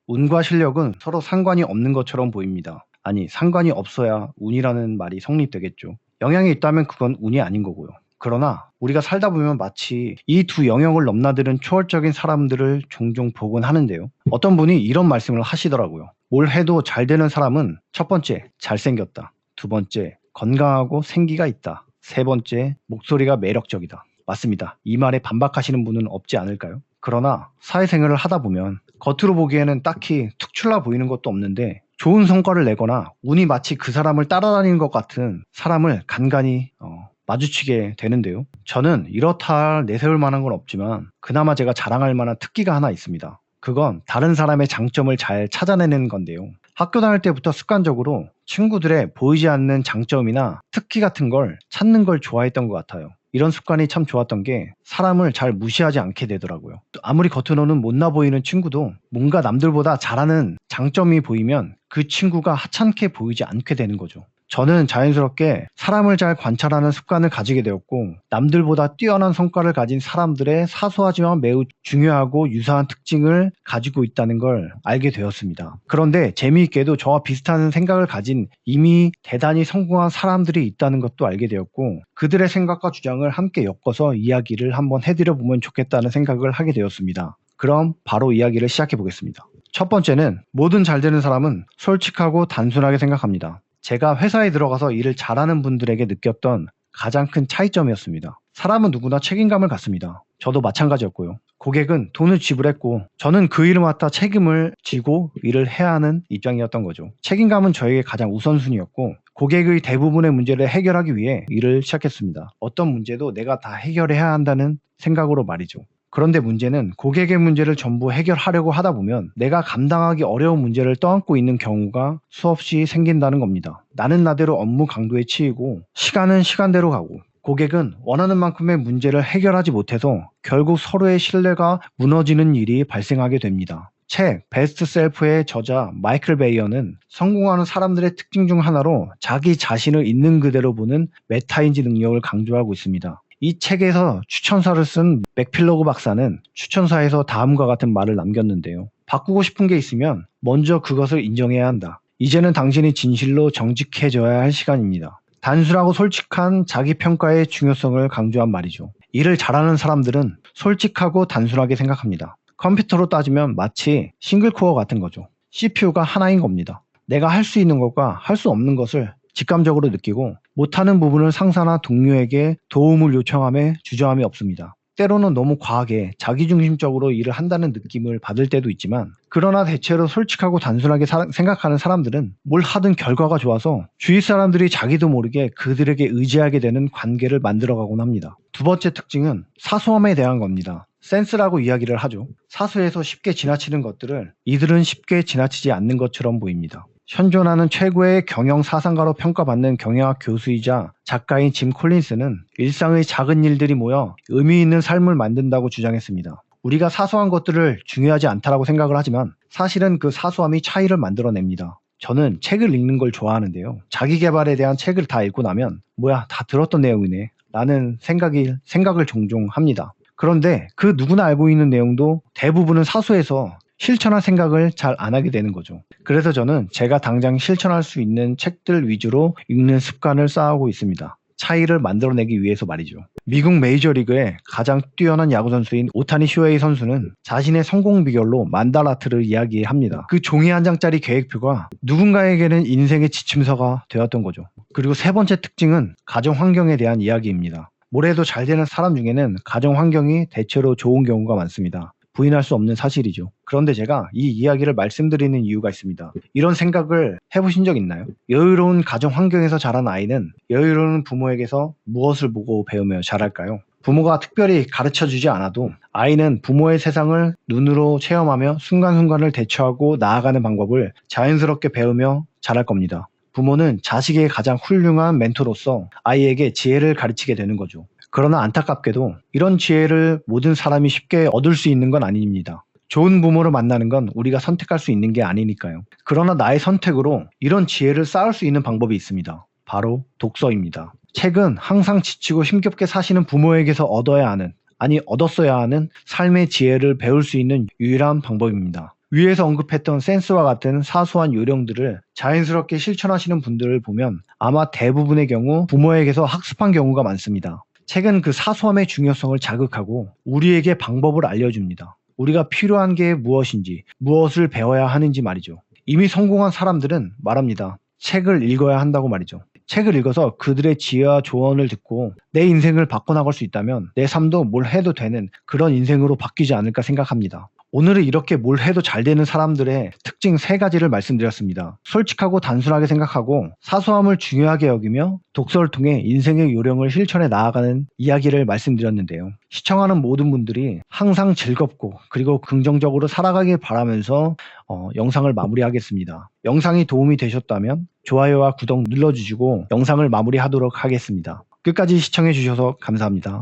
운과 실력은 서로 상관이 없는 것처럼 보입니다. 아니, 상관이 없어야 운이라는 말이 성립되겠죠. 영향이 있다면 그건 운이 아닌 거고요. 그러나 우리가 살다 보면 마치 이 두 영역을 넘나드는 초월적인 사람들을 종종 보곤 하는데요. 어떤 분이 이런 말씀을 하시더라고요. 뭘 해도 잘 되는 사람은 첫 번째, 잘생겼다. 두 번째, 건강하고 생기가 있다. 세 번째, 목소리가 매력적이다. 맞습니다. 이 말에 반박하시는 분은 없지 않을까요? 그러나 사회생활을 하다 보면 겉으로 보기에는 딱히 특출나 보이는 것도 없는데 좋은 성과를 내거나 운이 마치 그 사람을 따라다니는 것 같은 사람을 간간히 마주치게 되는데요. 저는 이렇다 내세울 만한 건 없지만 그나마 제가 자랑할 만한 특기가 하나 있습니다. 그건 다른 사람의 장점을 잘 찾아내는 건데요. 학교 다닐 때부터 습관적으로 친구들의 보이지 않는 장점이나 특기 같은 걸 찾는 걸 좋아했던 것 같아요. 이런 습관이 참 좋았던 게 사람을 잘 무시하지 않게 되더라고요. 아무리 겉으로는 못나 보이는 친구도 뭔가 남들보다 잘하는 장점이 보이면 그 친구가 하찮게 보이지 않게 되는 거죠. 저는 자연스럽게 사람을 잘 관찰하는 습관을 가지게 되었고 남들보다 뛰어난 성과를 가진 사람들의 사소하지만 매우 중요하고 유사한 특징을 가지고 있다는 걸 알게 되었습니다. 그런데 재미있게도 저와 비슷한 생각을 가진 이미 대단히 성공한 사람들이 있다는 것도 알게 되었고 그들의 생각과 주장을 함께 엮어서 이야기를 한번 해드려 보면 좋겠다는 생각을 하게 되었습니다. 그럼 바로 이야기를 시작해 보겠습니다. 첫 번째는 모든 잘 되는 사람은 솔직하고 단순하게 생각합니다. 제가 회사에 들어가서 일을 잘하는 분들에게 느꼈던 가장 큰 차이점이었습니다. 사람은 누구나 책임감을 갖습니다. 저도 마찬가지였고요. 고객은 돈을 지불했고 저는 그 일을 맡아 책임을 지고 일을 해야 하는 입장이었던 거죠. 책임감은 저에게 가장 우선순위였고 고객의 대부분의 문제를 해결하기 위해 일을 시작했습니다. 어떤 문제도 내가 다 해결해야 한다는 생각으로 말이죠. 그런데 문제는 고객의 문제를 전부 해결하려고 하다 보면 내가 감당하기 어려운 문제를 떠안고 있는 경우가 수없이 생긴다는 겁니다. 나는 나대로 업무 강도에 치이고 시간은 시간대로 가고 고객은 원하는 만큼의 문제를 해결하지 못해서 결국 서로의 신뢰가 무너지는 일이 발생하게 됩니다. 책 베스트 셀프의 저자 마이클 베이어는 성공하는 사람들의 특징 중 하나로 자기 자신을 있는 그대로 보는 메타인지 능력을 강조하고 있습니다. 이 책에서 추천사를 쓴 맥필러그 박사는 추천사에서 다음과 같은 말을 남겼는데요. 바꾸고 싶은 게 있으면 먼저 그것을 인정해야 한다. 이제는 당신이 진실로 정직해져야 할 시간입니다. 단순하고 솔직한 자기평가의 중요성을 강조한 말이죠. 일을 잘하는 사람들은 솔직하고 단순하게 생각합니다. 컴퓨터로 따지면 마치 싱글코어 같은 거죠. CPU가 하나인 겁니다. 내가 할 수 있는 것과 할 수 없는 것을 직감적으로 느끼고 못하는 부분을 상사나 동료에게 도움을 요청함에 주저함이 없습니다. 때로는 너무 과하게 자기중심적으로 일을 한다는 느낌을 받을 때도 있지만 그러나 대체로 솔직하고 단순하게 생각하는 사람들은 뭘 하든 결과가 좋아서 주위 사람들이 자기도 모르게 그들에게 의지하게 되는 관계를 만들어가곤 합니다. 두 번째 특징은 사소함에 대한 겁니다. 센스라고 이야기를 하죠. 사소해서 쉽게 지나치는 것들을 이들은 쉽게 지나치지 않는 것처럼 보입니다. 현존하는 최고의 경영 사상가로 평가받는 경영학 교수이자 작가인 짐 콜린스는 일상의 작은 일들이 모여 의미 있는 삶을 만든다고 주장했습니다. 우리가 사소한 것들을 중요하지 않다라고 생각을 하지만 사실은 그 사소함이 차이를 만들어냅니다. 저는 책을 읽는 걸 좋아하는데요. 자기 개발에 대한 책을 다 읽고 나면 뭐야, 다 들었던 내용이네 라는 생각을 종종 합니다. 그런데 그 누구나 알고 있는 내용도 대부분은 사소해서 실천할 생각을 잘 안 하게 되는 거죠. 그래서 저는 제가 당장 실천할 수 있는 책들 위주로 읽는 습관을 쌓아오고 있습니다. 차이를 만들어내기 위해서 말이죠. 미국 메이저리그의 가장 뛰어난 야구 선수인 오타니 쇼헤이 선수는 자신의 성공 비결로 만다라트를 이야기합니다. 그 종이 한 장짜리 계획표가 누군가에게는 인생의 지침서가 되었던 거죠. 그리고 세 번째 특징은 가정 환경에 대한 이야기입니다. 뭐래도 잘 되는 사람 중에는 가정 환경이 대체로 좋은 경우가 많습니다. 부인할 수 없는 사실이죠. 그런데 제가 이 이야기를 말씀드리는 이유가 있습니다. 이런 생각을 해보신 적 있나요? 여유로운 가정 환경에서 자란 아이는 여유로운 부모에게서 무엇을 보고 배우며 자랄까요? 부모가 특별히 가르쳐주지 않아도 아이는 부모의 세상을 눈으로 체험하며 순간순간을 대처하고 나아가는 방법을 자연스럽게 배우며 자랄 겁니다. 부모는 자식의 가장 훌륭한 멘토로서 아이에게 지혜를 가르치게 되는 거죠. 그러나 안타깝게도 이런 지혜를 모든 사람이 쉽게 얻을 수 있는 건 아닙니다. 좋은 부모를 만나는 건 우리가 선택할 수 있는 게 아니니까요. 그러나 나의 선택으로 이런 지혜를 쌓을 수 있는 방법이 있습니다. 바로 독서입니다. 책은 항상 지치고 힘겹게 사시는 부모에게서 얻었어야 하는 삶의 지혜를 배울 수 있는 유일한 방법입니다. 위에서 언급했던 센스와 같은 사소한 요령들을 자연스럽게 실천하시는 분들을 보면 아마 대부분의 경우 부모에게서 학습한 경우가 많습니다. 책은 그 사소함의 중요성을 자극하고 우리에게 방법을 알려줍니다. 우리가 필요한 게 무엇인지, 무엇을 배워야 하는지 말이죠. 이미 성공한 사람들은 말합니다. 책을 읽어야 한다고 말이죠. 책을 읽어서 그들의 지혜와 조언을 듣고 내 인생을 바꿔나갈 수 있다면 내 삶도 뭘 해도 되는 그런 인생으로 바뀌지 않을까 생각합니다. 오늘은 이렇게 뭘 해도 잘 되는 사람들의 특징 3가지를 말씀드렸습니다. 솔직하고 단순하게 생각하고 사소함을 중요하게 여기며 독서를 통해 인생의 요령을 실천해 나아가는 이야기를 말씀드렸는데요. 시청하는 모든 분들이 항상 즐겁고 그리고 긍정적으로 살아가길 바라면서 영상을 마무리하겠습니다. 영상이 도움이 되셨다면 좋아요와 구독 눌러주시고 영상을 마무리하도록 하겠습니다. 끝까지 시청해 주셔서 감사합니다.